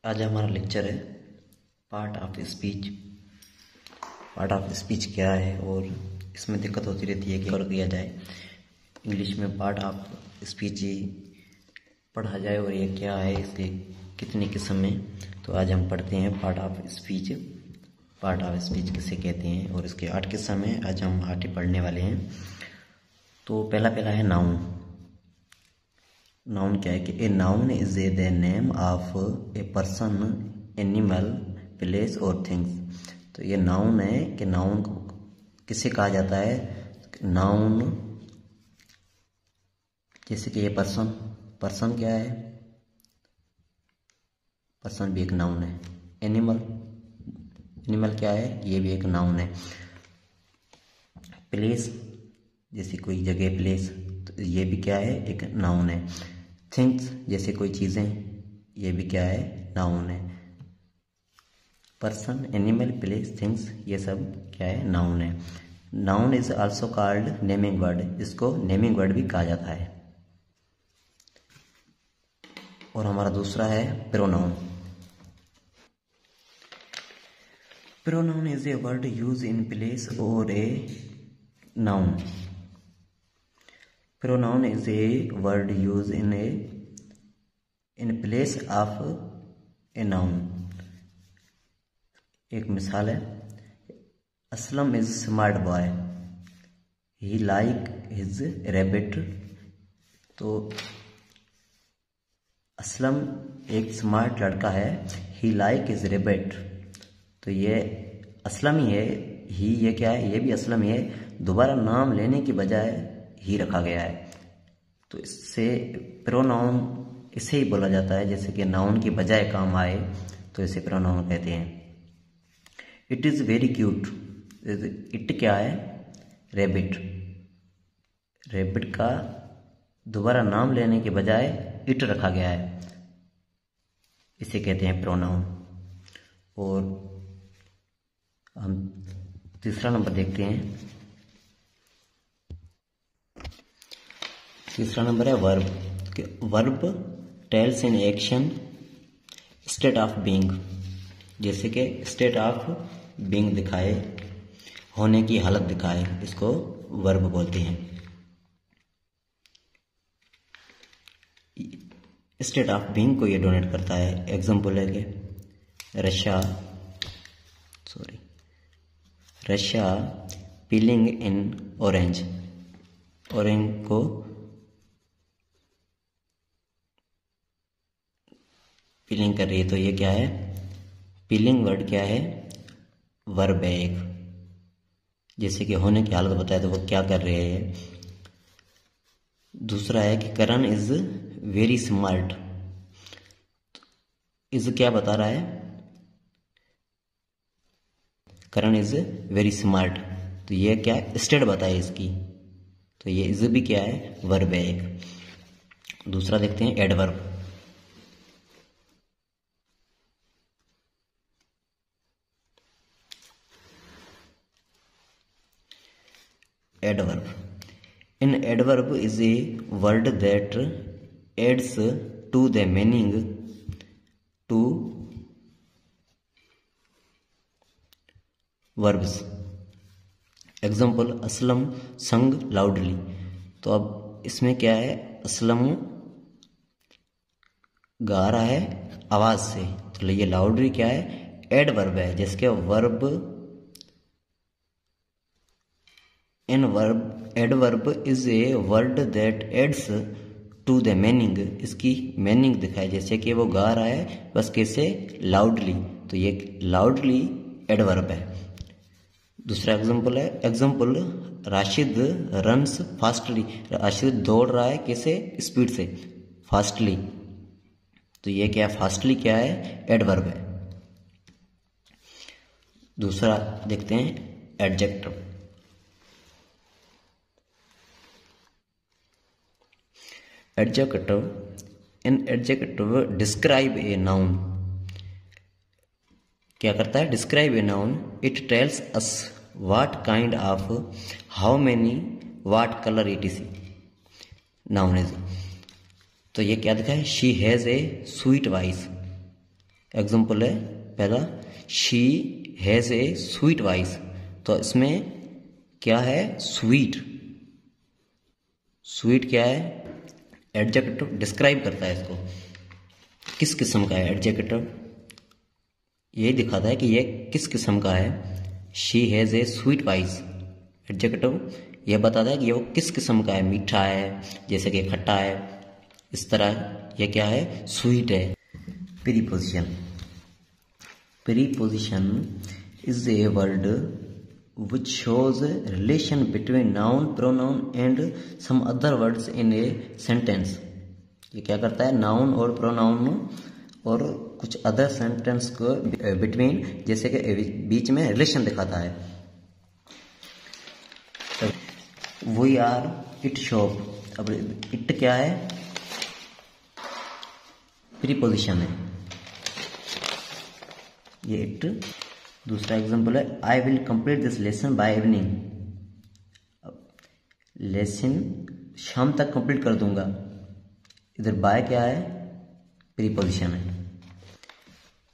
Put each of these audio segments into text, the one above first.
आज हमारा लेक्चर है part of speech. Part of speech क्या है और इसमें दिक्कत होती रहती है कि और किया जाए इंग्लिश में पार्ट ऑफ स्पीच पढ़ा जाए और ये क्या है, इसके कितनी किस्म में। तो आज हम पढ़ते हैं part of speech. Part of speech किसे कहते हैं और इसके 8 किस्म हैं। आज हम 8 ही पढ़ने वाले हैं। तो पहला है नाउन। नाउन क्या है कि a noun is a the name of a person, animal, place और थिंग्स। तो ये नाउन है कि नाउन किसे कहा जाता है। नाउन जैसे कि ये पर्सन क्या है, पर्सन भी एक नाउन है। एनिमल क्या है, ये भी एक नाउन है। प्लेस जैसे कोई जगह, प्लेस, तो ये भी क्या है, एक नाउन है। थिंग्स जैसे कोई चीज़ें, ये भी क्या है, नाउन है। पर्सन, एनिमल, प्लेस, थिंग्स, ये सब क्या है, नाउन है। Noun is also called naming word. इसको नेमिंग वर्ड भी कहा जाता है। और हमारा दूसरा है pronoun. Pronoun is a word use in place of a noun. Pronoun is a word use in place of a noun. एक मिसाल है, Aslam is smart boy, he like his rabbit. तो असलम एक स्मार्ट लड़का है, ही लाइक हिज रैबिट। तो ये असलम ही है, ही ये क्या है, ये भी असलम ही है। दोबारा नाम लेने की बजाय ही रखा गया है। तो इससे प्रोनाउन इसे ही बोला जाता है, जैसे कि नाउन की बजाय काम आए तो इसे प्रोनाउन कहते हैं। It is very cute. It क्या है, रैबिट। रैबिट का दोबारा नाम लेने के बजाय इट रखा गया है, इसे कहते हैं प्रोनाउन। और हम तीसरा नंबर देखते हैं। तीसरा नंबर है verb. Verb tells in action state of being. जैसे कि स्टेट ऑफ बीइंग दिखाए, होने की हालत दिखाए, इसको वर्ब बोलते हैं। स्टेट ऑफ बीइंग को ये डोनेट करता है। एग्जाम्पल है कि Russia piling in orange. Orange को पीलिंग कर रही है, तो ये क्या है, पीलिंग वर्ड क्या है, वर्ब है एक। जैसे कि होने की हालत बताए तो वो क्या कर रहे हैं। दूसरा है कि करण इज वेरी स्मार्ट। इज क्या बता रहा है, करण इज वेरी स्मार्ट। तो ये क्या है, स्टेट बताए इसकी। तो ये इज भी क्या है, वर्ब है एक। दूसरा देखते हैं adverb. Adverb. An adverb is a word that adds to the meaning to verbs. Example, Aslam sang loudly. तो अब इसमें क्या है, असलम गा रहा है आवाज से, तो ये लाउडली क्या है, एडवर्ब है। जिसके verb adverb is a word that adds to the meaning. इसकी मीनिंग दिखाए, जैसे कि वो गा रहा है बस कैसे, लाउडली। तो ये लाउडली एडवर्ब है। दूसरा एग्जांपल है, example Rashid runs fastly. Rashid दौड़ रहा है कैसे, स्पीड से, फास्टली। तो ये क्या, फास्टली क्या है, एडवर्ब है। दूसरा देखते हैं adjective. Adjective. An adjective describe a noun. क्या करता है, describe a noun. It tells us what kind of, how many, what color etc. Noun is. तो ये क्या दिखा है, she has a sweet voice. Example है पहला, she has a sweet voice. तो इसमें क्या है, स्वीट। स्वीट क्या है, एडजेक्टिव डिस्क्राइब करता है इसको, किस किस्म का है। एडजेक्टिव ये दिखाता है कि ये किस किस्म का है। She has a sweet voice, adjective यह बताता है कि वो किस किस्म का है, मीठा है, जैसे कि खट्टा है, इस तरह यह क्या है, स्वीट है। Preposition, preposition is a word which shows a relation between noun, pronoun and some other words in a sentence। ये क्या करता है, नाउन और प्रोनाउन और कुछ अदर सेंटेंस को बिटवीन, जैसे कि बीच में रिलेशन दिखाता है। वी आर इट शॉप, अब इट क्या है, प्रीपोजिशन है ये इट। दूसरा एग्जांपल है, I will complete this lesson by evening. Lesson शाम तक कंप्लीट कर दूंगा, इधर बाय क्या है, प्रीपोजिशन है।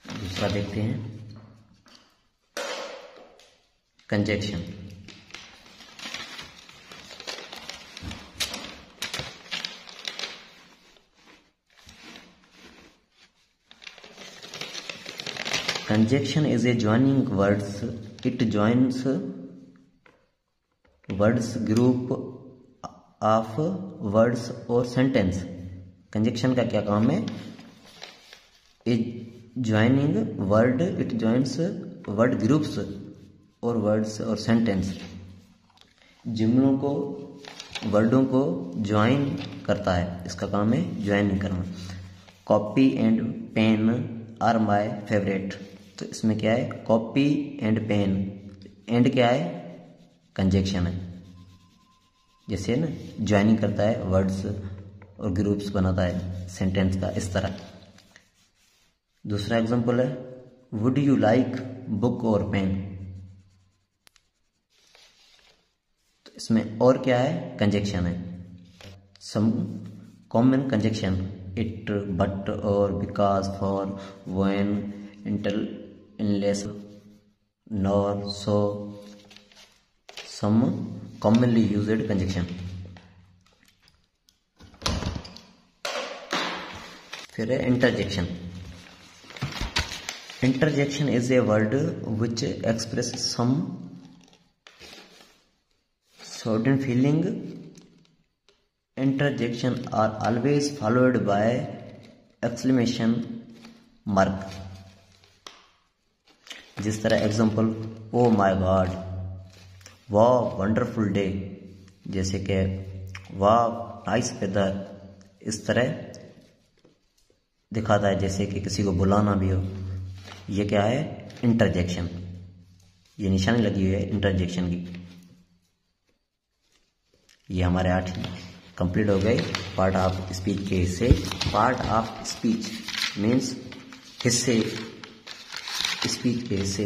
दूसरा देखते हैं, conjunction. Conjunction is a joining words. It joins words group of words or sentence। Conjunction का क्या काम है, joining word, it joins word groups और words और sentence। जुमलों को, वर्डों को ज्वाइन करता है, इसका काम है ज्वाइन करना। Copy and pen are my favourite. तो इसमें क्या है, कॉपी एंड पेन, एंड क्या है, कंजक्शन है, जैसे ना ज्वाइनिंग करता है, वर्ड्स और ग्रुप्स बनाता है सेंटेंस का, इस तरह। दूसरा एग्जांपल है, would you like book or pen. तो इसमें और क्या है, कंजक्शन है। Some common conjunction, it, but or because, for, when, until, unless, nor, so, some commonly used conjunction। फिर है interjection. Interjection is a word which expresses some certain feeling। Interjection are always followed by exclamation mark। जिस तरह example, ओ माई God, वाह wonderful day, जैसे कि वाह nice weather, इस तरह दिखाता है, जैसे कि किसी को बुलाना भी हो। ये क्या है, इंटरजेक्शन, ये निशानी लगी हुई है इंटरजेक्शन की। ये हमारे 8 कंप्लीट हो गए पार्ट ऑफ स्पीच के हिस्से। पार्ट ऑफ स्पीच मीन्स हिस्से, स्पीच के हिस्से।